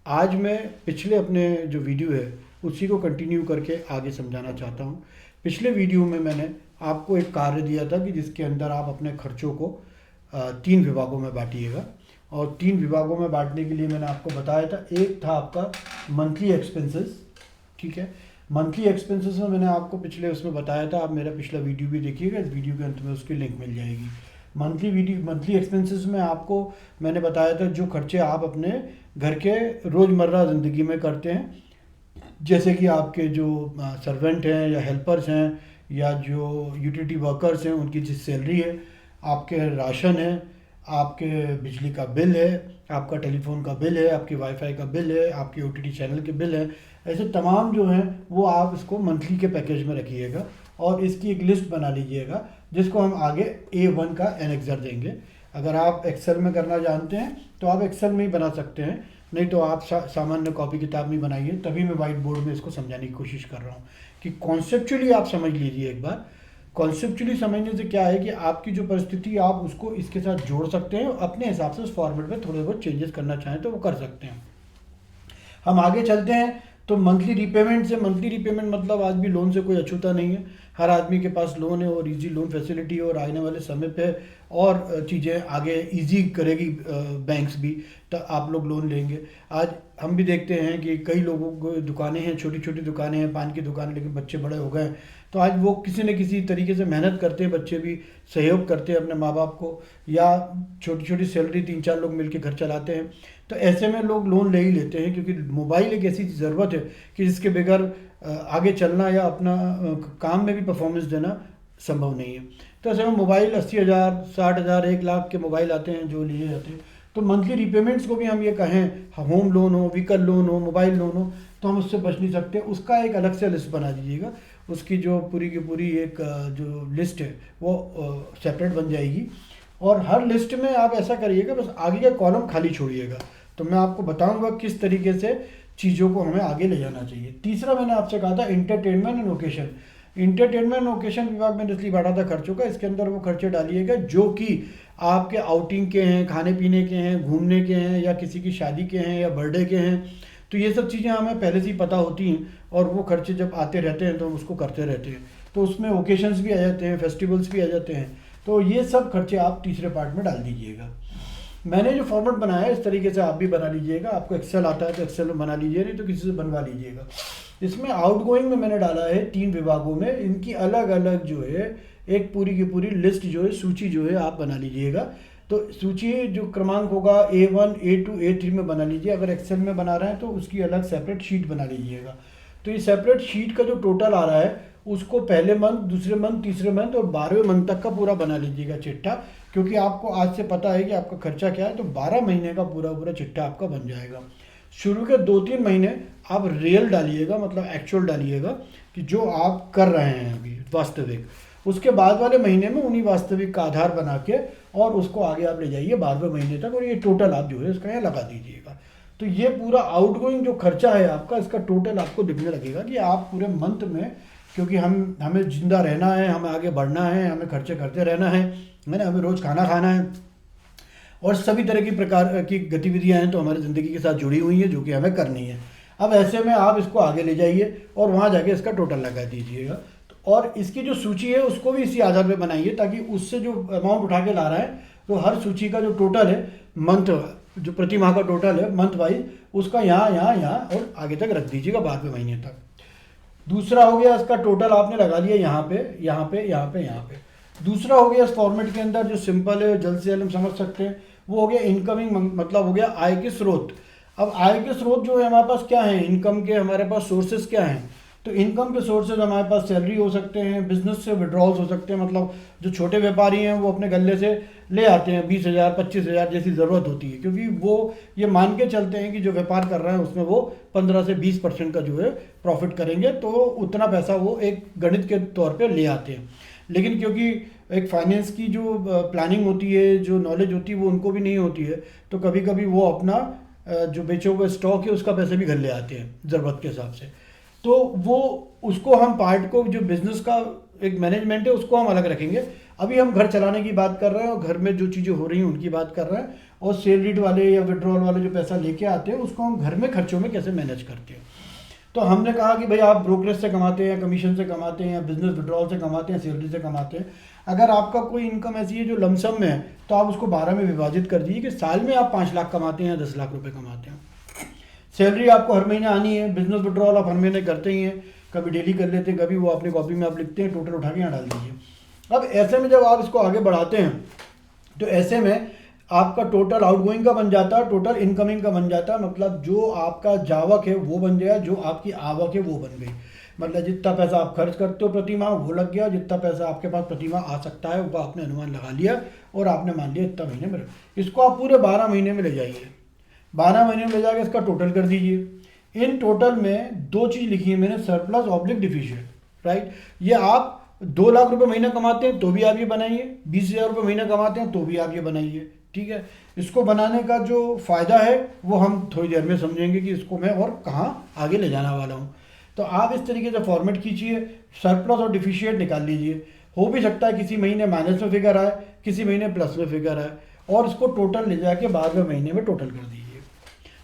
आज मैं पिछले अपने जो वीडियो है उसी को कंटिन्यू करके आगे समझाना चाहता हूँ। पिछले वीडियो में मैंने आपको एक कार्य दिया था कि जिसके अंदर आप अपने खर्चों को 3 विभागों में बांटिएगा, और 3 विभागों में बांटने के लिए मैंने आपको बताया था। एक था आपका मंथली एक्सपेंसेस, ठीक है। मंथली एक्सपेंसेस में मैंने आपको पिछले उसमें बताया था, आप मेरा पिछला वीडियो भी देखिएगा, इस वीडियो के अंत में उसकी लिंक मिल जाएगी। मंथली एक्सपेंसेस में आपको मैंने बताया था जो खर्चे आप अपने घर के रोज़मर्रा ज़िंदगी में करते हैं, जैसे कि आपके जो सर्वेंट हैं या हेल्पर्स हैं या जो यूटिलिटी वर्कर्स हैं उनकी जिस सैलरी है, आपके राशन है, आपके बिजली का बिल है, आपका टेलीफोन का बिल है, आपकी वाईफाई का बिल है, आपके ओटीटी चैनल के बिल है। ऐसे तमाम जो हैं वो आप इसको मंथली के पैकेज में रखिएगा और इसकी एक लिस्ट बना लीजिएगा, जिसको हम आगे A1 का एनेक्सर देंगे। अगर आप एक्सेल में करना जानते हैं तो आप एक्सेल में ही बना सकते हैं, नहीं तो आप सामान्य कॉपी किताब में बनाइए। तभी मैं वाइट बोर्ड में इसको समझाने की कोशिश कर रहा हूँ कि कॉन्सेप्चुअली आप समझ लीजिए एक बार। कॉन्सेप्चुअली समझने से क्या है कि आपकी जो परिस्थिति आप उसको इसके साथ जोड़ सकते हैं, अपने हिसाब से उस फॉर्मेट में थोड़े बहुत चेंजेस करना चाहें तो वो कर सकते हैं। हम आगे चलते हैं तो मंथली रीपेमेंट मतलब आज भी लोन से कोई अछूता नहीं है। हर आदमी के पास लोन है और इजी लोन फैसिलिटी और आने वाले समय पे और चीज़ें आगे इजी करेगी बैंक्स भी, तो आप लोग लोन लेंगे। आज हम भी देखते हैं कि कई लोगों को दुकानें हैं, छोटी छोटी दुकानें हैं, पान की दुकानें, लेकिन बच्चे बड़े हो गए, तो आज वो किसी न किसी तरीके से मेहनत करते हैं, बच्चे भी सहयोग करते हैं अपने माँ बाप को, या छोटी छोटी सैलरी 3-4 लोग मिलकर घर चलाते हैं। तो ऐसे में लोग लोन ले ही लेते हैं, क्योंकि मोबाइल एक ऐसी ज़रूरत है कि जिसके बगैर आगे चलना या अपना काम में भी परफॉर्मेंस देना संभव नहीं है। तो ऐसे में मोबाइल 80,000, 60,000, 1 लाख के मोबाइल आते हैं जो लिए जाते हैं। तो मंथली रीपेमेंट्स को भी हम ये कहें, होम लोन हो, व्हीकल लोन हो, मोबाइल लोन हो, तो हम उससे बच नहीं सकते। उसका एक अलग से लिस्ट बना दीजिएगा, उसकी जो पूरी की पूरी एक जो लिस्ट है वो सेपरेट बन जाएगी। और हर लिस्ट में आप ऐसा करिएगा, बस आगे का कॉलम खाली छोड़िएगा। तो मैं आपको बताऊंगा किस तरीके से चीज़ों को हमें आगे ले जाना चाहिए। तीसरा मैंने आपसे कहा था entertainment and occasion. Entertainment and occasion विभाग मैंने इसलिए बांटा था खर्चों का, इसके अंदर वो खर्चे डालिएगा जो कि आपके आउटिंग के हैं, खाने पीने के हैं, घूमने के हैं, या किसी की शादी के हैं या बर्थडे के हैं। तो ये सब चीज़ें हमें पहले से ही पता होती हैं और वो खर्चे जब आते रहते हैं तो हम उसको करते रहते हैं। तो उसमें ओकेशंस भी आ जाते हैं, फेस्टिवल्स भी आ जाते हैं। तो ये सब खर्चे आप तीसरे पार्ट में डाल दीजिएगा। मैंने जो फॉर्मेट बनाया है इस तरीके से आप भी बना लीजिएगा। आपको एक्सेल आता है तो एक्सेल में बना लीजिए, नहीं तो किसी से बनवा लीजिएगा। इसमें आउटगोइंग में मैंने डाला है 3 विभागों में, इनकी अलग अलग जो है एक पूरी की पूरी लिस्ट जो है, सूची जो है आप बना लीजिएगा। तो सूची जो क्रमांक होगा A1, A2, A3 में बना लीजिए। अगर एक्सेल में बना रहे हैं तो उसकी अलग सेपरेट शीट बना लीजिएगा। तो ये सेपरेट शीट का जो टोटल आ रहा है उसको पहले मंथ, दूसरे मंथ, तीसरे मंथ और 12वें मंथ तक का पूरा बना लीजिएगा चिट्ठा, क्योंकि आपको आज से पता है कि आपका खर्चा क्या है। तो 12 महीने का पूरा पूरा चिट्ठा आपका बन जाएगा। शुरू के 2-3 महीने आप रियल डालिएगा, मतलब एक्चुअल डालिएगा कि जो आप कर रहे हैं अभी वास्तविक। उसके बाद वाले महीने में उन्हीं वास्तविक का आधार बना के और उसको आगे आप ले जाइए 12वें महीने तक, और ये टोटल आप जो है इसका यहाँ लगा दीजिएगा। तो ये पूरा आउटगोइंग जो खर्चा है आपका, इसका टोटल आपको दिखने लगेगा कि आप पूरे मंथ में, क्योंकि हमें जिंदा रहना है, हमें आगे बढ़ना है, हमें खर्चे करते रहना है ना, हमें रोज़ खाना खाना है और सभी तरह की प्रकार की गतिविधियां हैं तो हमारी ज़िंदगी के साथ जुड़ी हुई हैं, जो कि हमें करनी है। अब ऐसे में आप इसको आगे ले जाइए और वहाँ जाके इसका टोटल लगा दीजिएगा। तो और इसकी जो सूची है उसको भी इसी आधार पे बनाइए, ताकि उससे जो अमाउंट उठा के ला रहा है तो हर सूची का जो टोटल है मंथ, जो प्रति माह का टोटल है मंथ वाइज, उसका यहाँ और आगे तक रख दीजिएगा 12वें महीने तक। दूसरा हो गया इसका टोटल आपने लगा लिया यहाँ पे। दूसरा हो गया इस फॉर्मेट के अंदर जो सिंपल है, जल्द से जल्द हम समझ सकते हैं, वो हो गया इनकमिंग, मतलब हो गया आय के स्रोत। अब आय के स्रोत जो है हमारे पास क्या है, इनकम के हमारे पास सोर्सेज क्या हैं। तो इनकम के सोर्सेज हमारे पास सैलरी हो सकते हैं, बिजनेस से विड्रॉल्स हो सकते हैं, मतलब जो छोटे व्यापारी हैं वो अपने गले से ले आते हैं 20,000, 25,000 जैसी ज़रूरत होती है, क्योंकि वो ये मान के चलते हैं कि जो व्यापार कर रहे हैं उसमें वो 15 से 20% का जो है प्रॉफिट करेंगे, तो उतना पैसा वो एक गणित के तौर पर ले आते हैं। लेकिन क्योंकि एक फाइनेंस की जो प्लानिंग होती है, जो नॉलेज होती है, वो उनको भी नहीं होती है, तो कभी कभी वो अपना जो बेचे हुए स्टॉक है उसका पैसे भी घर ले आते हैं ज़रूरत के हिसाब से। तो वो उसको हम पार्ट को, जो बिज़नेस का एक मैनेजमेंट है उसको हम अलग रखेंगे। अभी हम घर चलाने की बात कर रहे हैं और घर में जो चीज़ें हो रही हैं उनकी बात कर रहे हैं, और सैलरीड वाले या विड्रॉल वाले जो पैसा लेके आते हैं उसको हम घर में खर्चों में कैसे मैनेज करते हैं। तो हमने कहा कि भाई आप ब्रोकरेज से कमाते हैं या कमीशन से कमाते हैं या बिजनेस विड्रॉल से कमाते हैं, सैलरी से कमाते हैं, अगर आपका कोई इनकम ऐसी है जो लमसम में है तो आप उसको 12 में विभाजित कर दीजिए कि साल में आप 5 लाख कमाते हैं या 10 लाख रुपए कमाते हैं। सैलरी आपको हर महीने आनी है, बिजनेस विड्रॉल आप हर महीने करते ही हैं, कभी डेली कर लेते हैं, कभी वो अपनी कॉपी में आप लिखते हैं, टोटल उठा के यहाँ डाल दीजिए। अब ऐसे में जब आप इसको आगे बढ़ाते हैं तो ऐसे में आपका टोटल आउटगोइंग का बन जाता है, टोटल इनकमिंग का बन जाता है, मतलब जो आपका जावक है वो बन गया, जो आपकी आवक है वो बन गई। मतलब जितना पैसा आप खर्च करते हो प्रति माह वो लग गया, जितना पैसा आपके पास प्रति माह आ सकता है वो आपने अनुमान लगा लिया और आपने मान लिया इतना महीने में। इसको आप पूरे 12 महीने में ले जाइए, 12 महीने में ले जाकर इसका टोटल कर दीजिए। इन टोटल में 2 चीज़ लिखी है मैंने, सरप्लस ऑब्लिक डिफिशिएंट, राइट। ये आप 2 लाख रुपए महीना कमाते हैं तो भी आप ये बनाइए, 20,000 रुपये महीना कमाते हैं तो भी आप ये बनाइए, ठीक है। इसको बनाने का जो फ़ायदा है वो हम थोड़ी देर में समझेंगे कि इसको मैं और कहाँ आगे ले जाने वाला हूँ। तो आप इस तरीके से फॉर्मेट कीजिए, सरप्लस और डिफिशिएंट निकाल लीजिए। हो भी सकता है किसी महीने माइनस में फिगर आए, किसी महीने प्लस में फिगर आए, और इसको टोटल ले जाके बाद में महीने में टोटल कर दीजिए।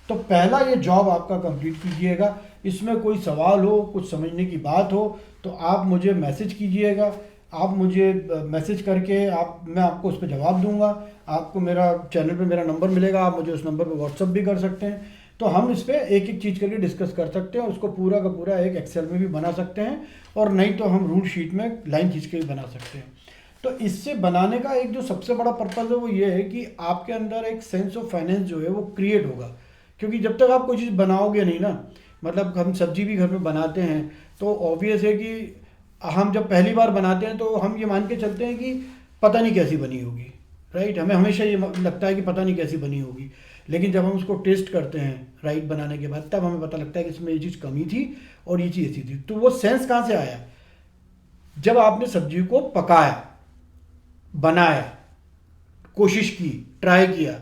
तो पहला ये जॉब आपका कंप्लीट कीजिएगा। इसमें कोई सवाल हो, कुछ समझने की बात हो तो आप मुझे मैसेज कीजिएगा, आप मुझे मैसेज करके मैं आपको उस पर जवाब दूंगा। आपको मेरा चैनल पे मेरा नंबर मिलेगा, आप मुझे उस नंबर पे व्हाट्सअप भी कर सकते हैं। तो हम इस पर एक एक चीज़ करके डिस्कस कर सकते हैं, उसको पूरा का पूरा एक एक्सेल में भी बना सकते हैं, और नहीं तो हम रूल शीट में लाइन खींच के भी बना सकते हैं। तो इससे बनाने का एक जो सबसे बड़ा पर्पज़ है वो ये है कि आपके अंदर एक सेंस ऑफ फाइनेंस जो है वो क्रिएट होगा। क्योंकि जब तक आप कोई चीज़ बनाओगे नहीं ना, मतलब हम सब्जी भी घर में बनाते हैं तो ऑब्वियस है कि हम जब पहली बार बनाते हैं तो हम ये मान के चलते हैं कि पता नहीं कैसी बनी होगी, राइट। हमें हमेशा ये लगता है कि पता नहीं कैसी बनी होगी, लेकिन जब हम उसको टेस्ट करते हैं राइट बनाने के बाद तब हमें पता लगता है कि इसमें ये चीज़ कमी थी और ये चीज़ ऐसी थी। तो वो सेंस कहाँ से आया? जब आपने सब्जी को पकाया, बनाया, कोशिश की, ट्राई किया,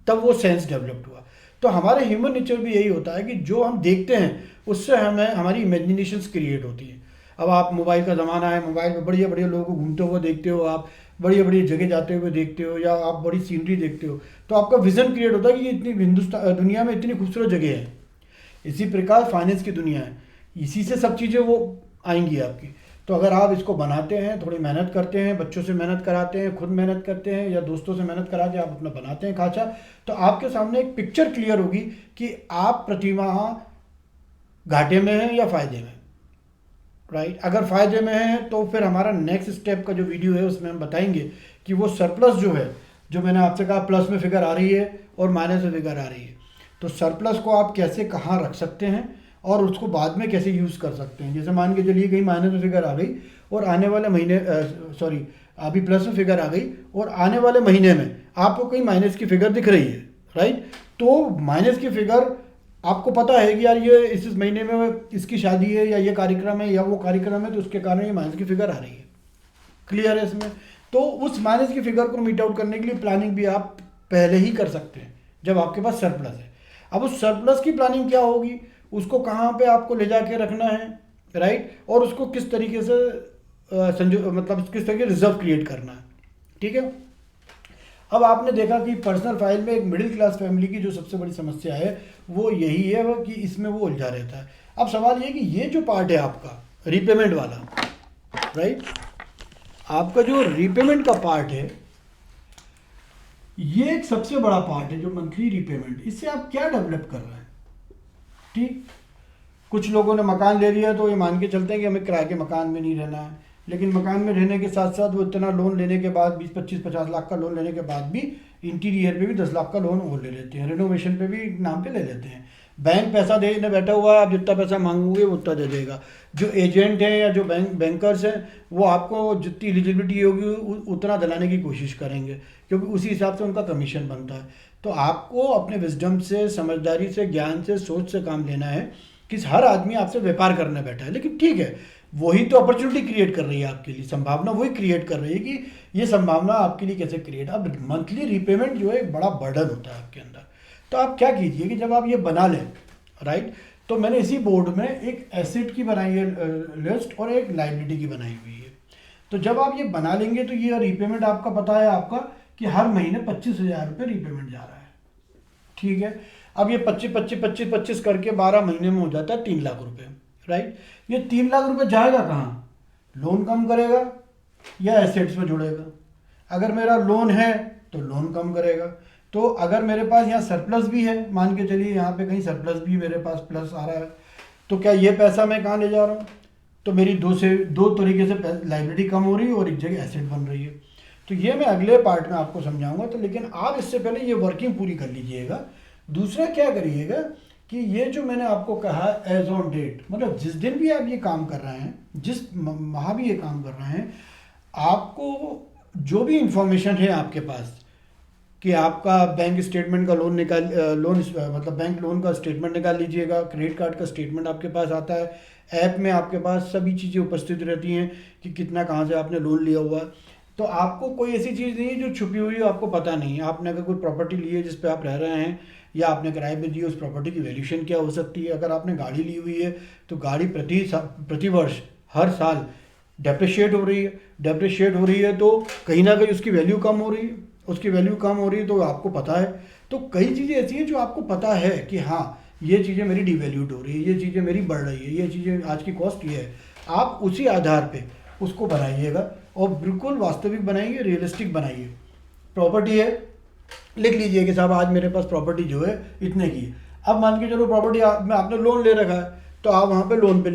तब वो सेंस डेवलप्ड हुआ। तो हमारे ह्यूमन नेचर भी यही होता है कि जो हम देखते हैं उससे हमें हमारी इमेजिनेशंस क्रिएट होती है। अब आप मोबाइल का ज़माना है, मोबाइल में बढ़िया बढ़िया लोगों को घूमते हुए देखते हो, आप बढ़िया बढ़िया जगह जाते हुए देखते हो, या आप बड़ी सीनरी देखते हो, तो आपका विजन क्रिएट होता है कि ये इतनी दुनिया में इतनी खूबसूरत जगह है। इसी प्रकार फाइनेंस की दुनिया है, इसी से सब चीज़ें वो आएंगी आपकी। तो अगर आप इसको बनाते हैं, थोड़ी मेहनत करते हैं, बच्चों से मेहनत कराते हैं, खुद मेहनत करते हैं, या दोस्तों से मेहनत करा के आप अपना बनाते हैं खांचा, तो आपके सामने एक पिक्चर क्लियर होगी कि आप प्रतिमाह घाटे में हैं या फ़ायदे में, राइट। अगर फ़ायदे में है तो फिर हमारा नेक्स्ट स्टेप का जो वीडियो है उसमें हम बताएंगे कि वो सरप्लस जो है, जो मैंने आपसे कहा प्लस में फिगर आ रही है और माइनस में फिगर आ रही है, तो सरप्लस को आप कैसे कहाँ रख सकते हैं और उसको बाद में कैसे यूज़ कर सकते हैं। जैसे मान के चलिए कहीं माइनस में फिगर आ गई और आने वाले महीने अभी प्लस में फिगर आ गई और आने वाले महीने में आपको कहीं माइनस की फिगर दिख रही है, राइट। तो माइनस की फिगर आपको पता है कि यार ये इस महीने में इसकी शादी है या ये कार्यक्रम है या वो कार्यक्रम है, तो उसके कारण ये माइनस की फिगर आ रही है, क्लियर है इसमें। तो उस माइनस की फिगर को मीट आउट करने के लिए प्लानिंग भी आप पहले ही कर सकते हैं जब आपके पास सरप्लस है। अब उस सरप्लस की प्लानिंग क्या होगी, उसको कहाँ पे आपको ले जाके रखना है, राइट, और उसको किस तरीके से मतलब किस तरीके रिजर्व क्रिएट करना है, ठीक है। अब आपने देखा कि पर्सनल फाइल में एक मिडिल क्लास फैमिली की जो सबसे बड़ी समस्या है वो यही है कि इसमें वो उलझा रहता है। अब सवाल ये कि ये जो पार्ट है आपका रीपेमेंट वाला, राइट, आपका जो रीपेमेंट का पार्ट है ये एक सबसे बड़ा पार्ट है, जो मंथली रीपेमेंट, इससे आप क्या डेवलप कर रहे हैं, ठीक। कुछ लोगों ने मकान ले लिया तो ये मान के चलते हैं कि हमें किराए के मकान में नहीं रहना है, लेकिन मकान में रहने के साथ साथ वो इतना लोन लेने के बाद 20, 25, 50 लाख का लोन लेने के बाद भी इंटीरियर पे भी 10 लाख का लोन और ले लेते हैं, रिनोवेशन पे भी नाम पे ले लेते हैं। बैंक पैसा देने बैठा हुआ है, आप जितना पैसा मांगोगे वो उतना दे देगा। जो एजेंट हैं या जो बैंकर्स हैं वो आपको जितनी एलिजिबिलिटी होगी उतना दिलाने की कोशिश करेंगे, क्योंकि उसी हिसाब से उनका कमीशन बनता है। तो आपको अपने विजडम से, समझदारी से, ज्ञान से, सोच से काम लेना है कि हर आदमी आपसे व्यापार करने बैठा है, लेकिन ठीक है वही तो अपॉर्चुनिटी क्रिएट कर रही है आपके लिए, संभावना वही क्रिएट कर रही है कि ये संभावना आपके लिए कैसे क्रिएट। अब मंथली रीपेमेंट जो है एक बड़ा बर्डन होता है आपके अंदर। तो आप क्या कीजिए कि जब आप ये बना लें, राइट, तो मैंने इसी बोर्ड में एक एसेट की बनाई है लिस्ट और एक लायबिलिटी की बनाई हुई है। तो जब आप ये बना लेंगे तो ये रीपेमेंट आपका पता है आपका कि हर महीने 25,000 रुपये रीपेमेंट जा रहा है, ठीक है। अब ये 25 करके 12 महीने में हो जाता है 3 लाख रुपए, राइट। ये 3 लाख रुपए जाएगा कहाँ? लोन कम करेगा या एसेट्स में जुड़ेगा? अगर मेरा लोन है तो लोन कम करेगा। तो अगर मेरे पास यहाँ सरप्लस भी है, मान के चलिए यहाँ पे कहीं सरप्लस भी मेरे पास प्लस आ रहा है, तो क्या ये पैसा मैं कहाँ ले जा रहा हूँ? तो मेरी दो तरीके से लाइबिलिटी कम हो रही है और एक जगह एसेट बन रही है। तो ये मैं अगले पार्ट में आपको समझाऊंगा। तो लेकिन आप इससे पहले ये वर्किंग पूरी कर लीजिएगा। दूसरा क्या करिएगा कि ये जो मैंने आपको कहा एज ऑन डेट, मतलब जिस दिन भी आप ये काम कर रहे हैं, जिस माह भी ये काम कर रहे हैं, आपको जो भी इंफॉर्मेशन है आपके पास कि आपका बैंक स्टेटमेंट का मतलब बैंक लोन का स्टेटमेंट निकाल लीजिएगा, क्रेडिट कार्ड का स्टेटमेंट आपके पास आता है, ऐप में आपके पास सभी चीज़ें उपस्थित रहती हैं कि कितना कहाँ से आपने लोन लिया हुआ है। तो आपको कोई ऐसी चीज़ नहीं है जो छुपी हुई हो, आपको पता नहीं है। आपने अगर कोई प्रॉपर्टी ली है जिस पे आप रह रहे हैं या आपने किराए पे दी है, उस प्रॉपर्टी की वैल्यूएशन क्या हो सकती है। अगर आपने गाड़ी ली हुई है तो गाड़ी प्रति वर्ष हर साल डेप्रिशिएट हो रही है, तो कहीं ना कहीं उसकी वैल्यू कम हो रही है। उसकी वैल्यू कम हो रही है तो आपको पता है। तो कई चीज़ें ऐसी हैं जो आपको पता है कि हाँ ये चीज़ें मेरी डिवैल्यूड हो रही है, ये चीज़ें मेरी बढ़ रही है, ये चीज़ें आज की कॉस्ट ये है। आप उसी आधार पे उसको बनाइएगा और बिल्कुल वास्तविक बनाइए, रियलिस्टिक बनाइए। प्रॉपर्टी है, लिख लीजिए कि साहब आज मेरे पास प्रॉपर्टी जो है इतने की है। अब मान के चलो प्रॉपर्टी में आपने लोन ले रखा है, तो आप वहाँ पे लोन पे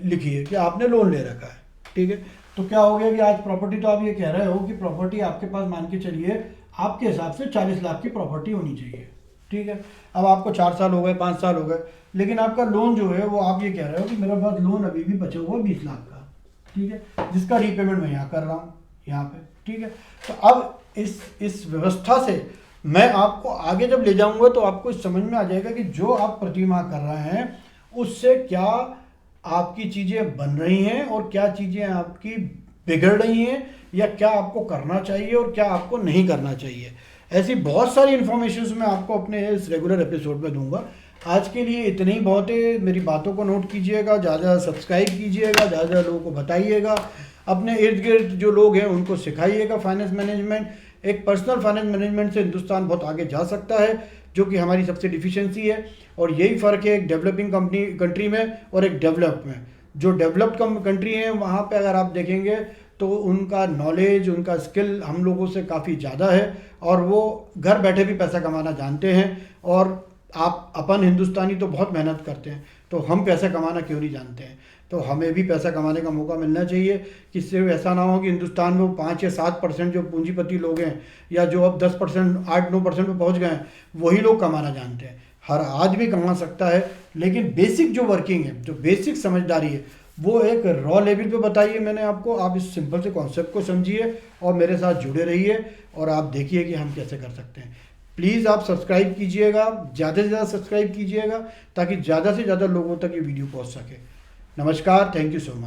लिखिए कि आपने लोन ले रखा है, ठीक है। तो क्या हो गया कि आज प्रॉपर्टी, तो आप ये कह रहे हो कि प्रॉपर्टी आपके पास मान के चलिए आपके हिसाब से 40 लाख की प्रॉपर्टी होनी चाहिए, ठीक है। अब आपको 4 साल हो गए, 5 साल हो गए, लेकिन आपका लोन जो है वो आप ये कह रहे हो कि मेरे पास लोन अभी भी बचा हुआ 20 लाख का, ठीक है, जिसका रीपेमेंट मैं यहाँ कर रहा हूँ यहाँ पे, ठीक है। तो अब इस व्यवस्था से मैं आपको आगे जब ले जाऊंगा तो आपको समझ में आ जाएगा कि जो आप प्रतिमाह कर रहे हैं उससे क्या आपकी चीज़ें बन रही हैं और क्या चीज़ें आपकी बिगड़ रही हैं, या क्या आपको करना चाहिए और क्या आपको नहीं करना चाहिए। ऐसी बहुत सारी इन्फॉर्मेशन मैं आपको अपने इस रेगुलर एपिसोड में दूंगा। आज के लिए इतने ही बहुत है। मेरी बातों को नोट कीजिएगा, ज़्यादा सब्सक्राइब कीजिएगा, ज़्यादा लोगों को बताइएगा, अपने इर्द गिर्द जो लोग हैं उनको सिखाइएगा फाइनेंस मैनेजमेंट। एक पर्सनल फाइनेंस मैनेजमेंट से हिंदुस्तान बहुत आगे जा सकता है, जो कि हमारी सबसे डिफिशिएंसी है। और यही फ़र्क है एक डेवलपिंग कंट्री में और एक डेवलप में। जो डेवलप्ड कंट्री हैं वहाँ पे अगर आप देखेंगे तो उनका नॉलेज, उनका स्किल हम लोगों से काफ़ी ज़्यादा है और वो घर बैठे भी पैसा कमाना जानते हैं। और आप अपन हिंदुस्तानी तो बहुत मेहनत करते हैं, तो हम पैसा कमाना क्यों नहीं जानते हैं। तो हमें भी पैसा कमाने का मौका मिलना चाहिए कि सिर्फ ऐसा ना हो कि हिंदुस्तान में 5 या 7% जो पूंजीपति लोग हैं या जो अब 10%, 8-9% पे पहुंच गए हैं, वही लोग कमाना जानते हैं। हर आदमी कमा सकता है, लेकिन बेसिक जो वर्किंग है, जो बेसिक समझदारी है, वो एक रॉ लेवल पे बताइए मैंने आपको। आप इस सिंपल से कॉन्सेप्ट को समझिए और मेरे साथ जुड़े रहिए और आप देखिए कि हम कैसे कर सकते हैं। प्लीज़ आप सब्सक्राइब कीजिएगा, ज़्यादा से ज़्यादा सब्सक्राइब कीजिएगा ताकि ज़्यादा से ज़्यादा लोगों तक ये वीडियो पहुंच सके। नमस्कार, थैंक यू सो मच।